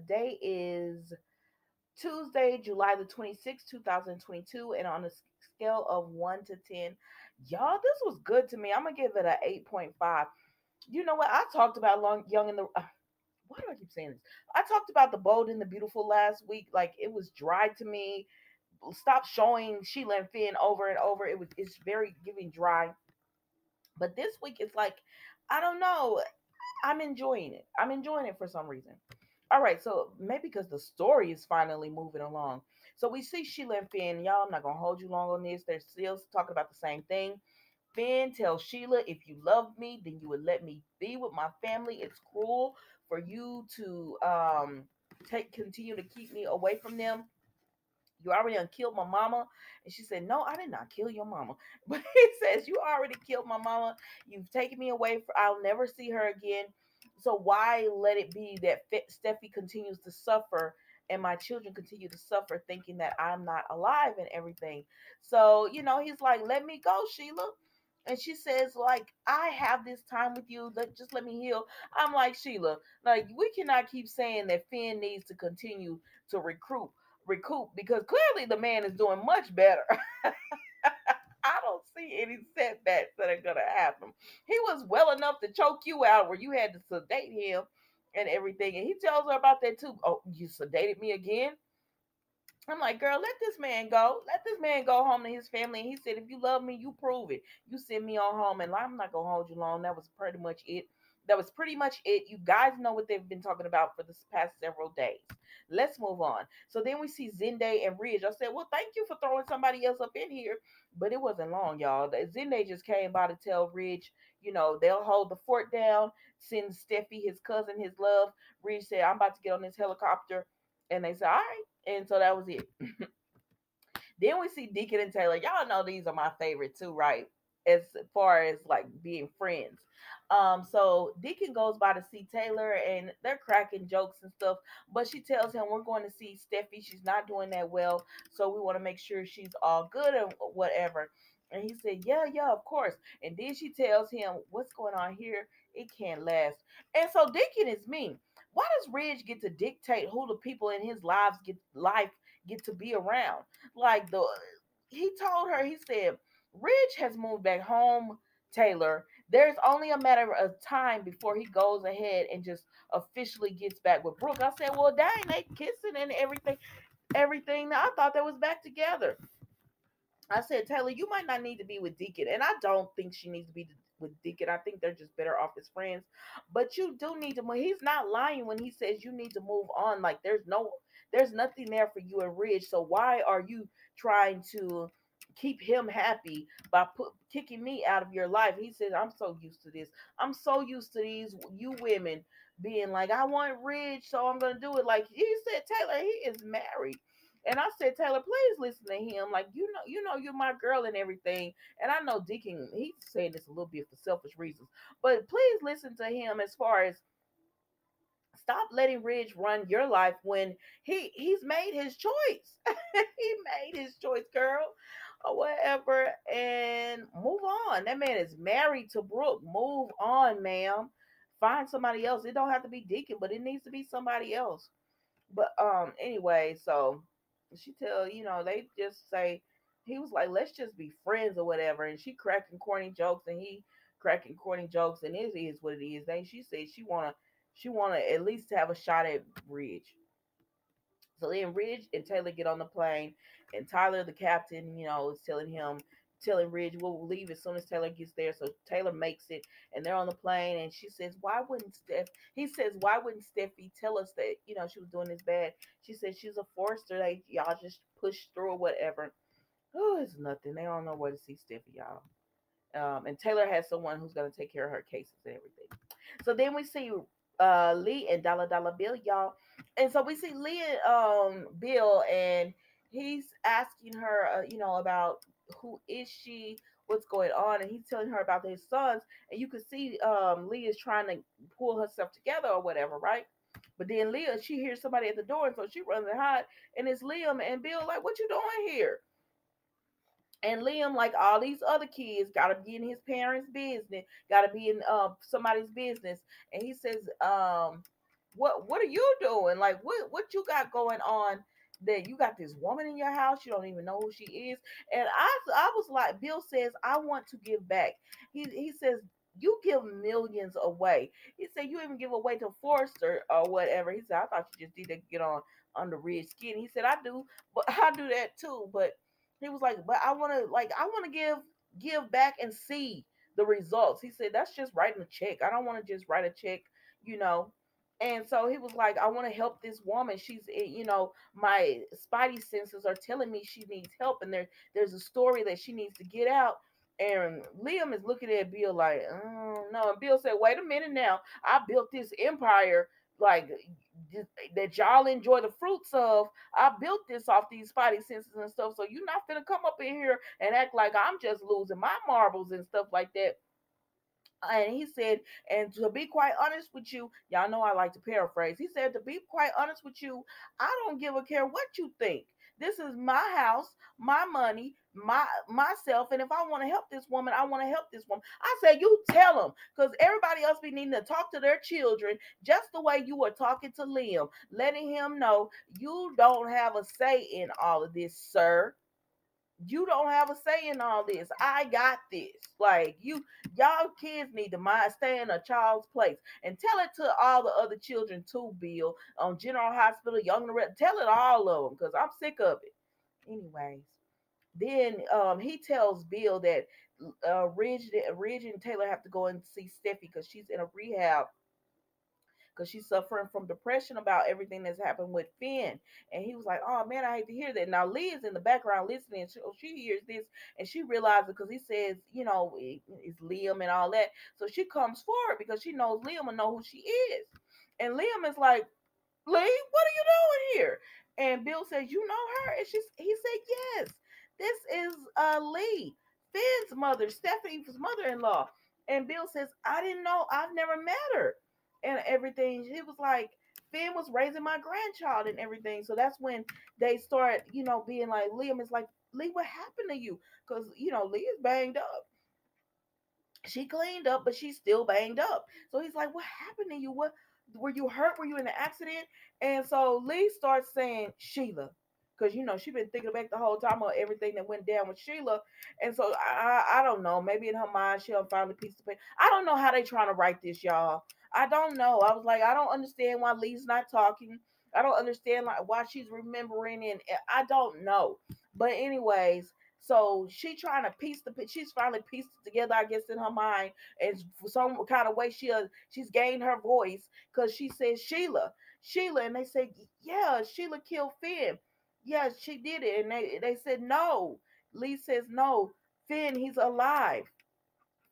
Today is Tuesday, July the 26th, 2022. And on a scale of 1 to 10, y'all, this was good to me. I'm going to give it a 8.5. You know what? I talked about Young and the. Why do I keep saying this? I talked about the Bold and the Beautiful last week. Like, it was dry to me. Stop showing Sheila and Finn over and over. It's very giving dry. But this week it's like, I don't know. I'm enjoying it. I'm enjoying it for some reason. All right, so maybe because the story is finally moving along. So we see Sheila and Finn. Y'all, I'm not gonna hold you long on this. They're still talking about the same thing. Finn tells Sheila, if you love me, then you would let me be with my family. It's cruel for you to take continue to keep me away from them. You already done killed my mama. And she said, no, I did not kill your mama. But he says, you already killed my mama. You've taken me away. I'll never see her again. So why let it be that Steffi continues to suffer and my children continue to suffer thinking that I'm not alive and everything? So, he's like, let me go, Sheila. And she says, like, I have this time with you. Just let me heal. I'm like, Sheila, like, we cannot keep saying that Finn needs to continue to recoup because clearly the man is doing much better. I don't see any setbacks that are gonna happen. He was well enough to choke you out where you had to sedate him and everything. And he tells her about that too. Oh, you sedated me again? I'm like, girl, let this man go. Let this man go home to his family. And he said, if you love me, you prove it. You send me on home. And I'm not going to hold you long. That was pretty much it. That was pretty much it. You guys know what they've been talking about for this past several days. Let's move on. So then we see Zende and Ridge. I said, well, thank you for throwing somebody else up in here. But it wasn't long, y'all. Zende just came by to tell Ridge, they'll hold the fort down, send Steffi, his cousin, his love. Ridge said, I'm about to get on this helicopter. And they said, all right. And so that was it. Then we see Deacon and Taylor. Y'all know these are my favorite too, right? As far as like being friends. So Deacon goes by to see Taylor and they're cracking jokes and stuff, but she tells him we're going to see Steffi. She's not doing that well, so we want to make sure she's all good or whatever. And he said, yeah, yeah, of course. And then she tells him what's going on here. It can't last. And so Deacon is mean. Why does Ridge get to dictate who the people in his get to be around? Like he told her, he said, Ridge has moved back home, Taylor. There's only a matter of time before he goes ahead and just officially gets back with Brooke. I said, well, dang, they kissing and everything. I thought they was back together. I said, Taylor, you might not need to be with Deacon. And I don't think she needs to be with Deacon. I think they're just better off as friends. But you do need to move. He's not lying when he says you need to move on. Like there's nothing there for you and Ridge. So why are you trying to keep him happy by kicking me out of your life? He says, I'm so used to this. I'm so used to these you women being like, I want Ridge, so I'm gonna do it. Like he said, Taylor, he is married. And I said, Taylor, please listen to him. Like, you're my girl and everything. And I know Deacon, he's saying this a little bit for selfish reasons. But please listen to him as far as stop letting Ridge run your life when he's made his choice. He made his choice, girl, or whatever. And move on. That man is married to Brooke. Move on, ma'am. Find somebody else. It don't have to be Deacon, but it needs to be somebody else. But anyway, so she tell they just say he was like, let's just be friends or whatever, and she cracking corny jokes and he cracking corny jokes, and it is what it is. Then she said she wanna at least have a shot at Ridge. So then Ridge and Taylor get on the plane, and Tyler, the captain, is telling Ridge we'll leave as soon as Taylor gets there. So Taylor makes it, and they're on the plane, and she says, "Why wouldn't Steph?" He says, "Why wouldn't Steffi tell us that she was doing this bad?" She said, "She's a forester. They y'all just push through or whatever." Oh, it's nothing. They don't know where to see Steffi, y'all. And Taylor has someone who's gonna take care of her cases and everything. So then we see Lee and Dollar Bill, y'all. And so we see Lee and Bill, and he's asking her, about who is she, what's going on, and he's telling her about his sons. And you can see Lee is trying to pull herself together or whatever, right? But then Leah, she hears somebody at the door, and so she runs and hides. And it's Liam and Bill like, "What you doing here?" And Liam, like all these other kids, gotta be in his parents' business, gotta be in somebody's business. And he says, what are you doing? Like what you got going on that you got this woman in your house, you don't even know who she is. And I was like, Bill says, I want to give back. He says, you give millions away. He said you even give away to Forrester or whatever. He said, I thought you just need to get on the red skin. He said, I do, but I do that too. But he was like, but I want to give back and see the results. He said, that's just writing a check. I don't want to just write a check, you know. And so he was like, I want to help this woman. My spidey senses are telling me she needs help, and there's a story that she needs to get out. And Liam is looking at Bill like, oh, no. And Bill said, wait a minute now. I built this empire like that y'all enjoy the fruits of. I built this off these spidey senses and stuff. So you're not gonna come up in here and act like I'm just losing my marbles and stuff like that. And he said, and to be quite honest with you, y'all know I like to paraphrase. He said, to be quite honest with you, I don't give a care what you think. This is my house, my money, myself, and if I want to help this woman, I want to help this woman. I say, you tell them, because everybody else be needing to talk to their children just the way you were talking to Liam, letting him know you don't have a say in all of this, sir. You don't have a say in all this. I got this. Like y'all kids need to mind stay in a child's place and tell it to all the other children too, Bill. On General Hospital, Young and Red, tell it all of them because I'm sick of it. Anyways, then he tells Bill that Ridge and Taylor have to go and see Steffi because she's in a rehab because she's suffering from depression about everything that's happened with Finn. And he was like, "Oh man, I hate to hear that." Now Lee is in the background listening. She hears this and she realizes because he says, it's Liam and all that. So she comes forward because she knows Liam will know who she is. And Liam is like, "Lee, what are you doing here?" And Bill says, "You know her?" And he said, "Yes, this is Lee, Finn's mother, Stephanie's mother-in-law." And Bill says, "I didn't know. I've never met her." And everything. He was like, Finn was raising my grandchild and everything. So that's when they start, being like, Liam is like, Lee, what happened to you? Because, Lee is banged up. She cleaned up, but she's still banged up. So he's like, what happened to you? What were you hurt? Were you in an accident? And so Lee starts saying Sheila. Because she been thinking back the whole time of everything that went down with Sheila. And so I don't know. Maybe in her mind she'll finally piece the paper. I don't know how they trying to write this, y'all. I don't know. I was like, I don't understand why Lee's not talking. I don't understand like why she's remembering, and I don't know. But anyways, so she's finally pieced it together, I guess, in her mind, and for some kind of way she's gained her voice because she says Sheila, and they say, yeah, Sheila killed Finn. Yes, she did it, and they said no. Lee says no. Finn, he's alive.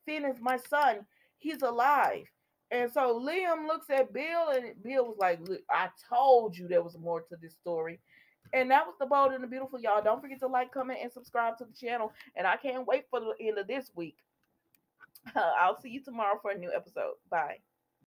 Finn is my son. He's alive. And so Liam looks at Bill, and Bill was like, "Look, I told you there was more to this story." And that was the bold and the beautiful, y'all. Don't forget to like, comment, and subscribe to the channel. And I can't wait for the end of this week. I'll see you tomorrow for a new episode. Bye.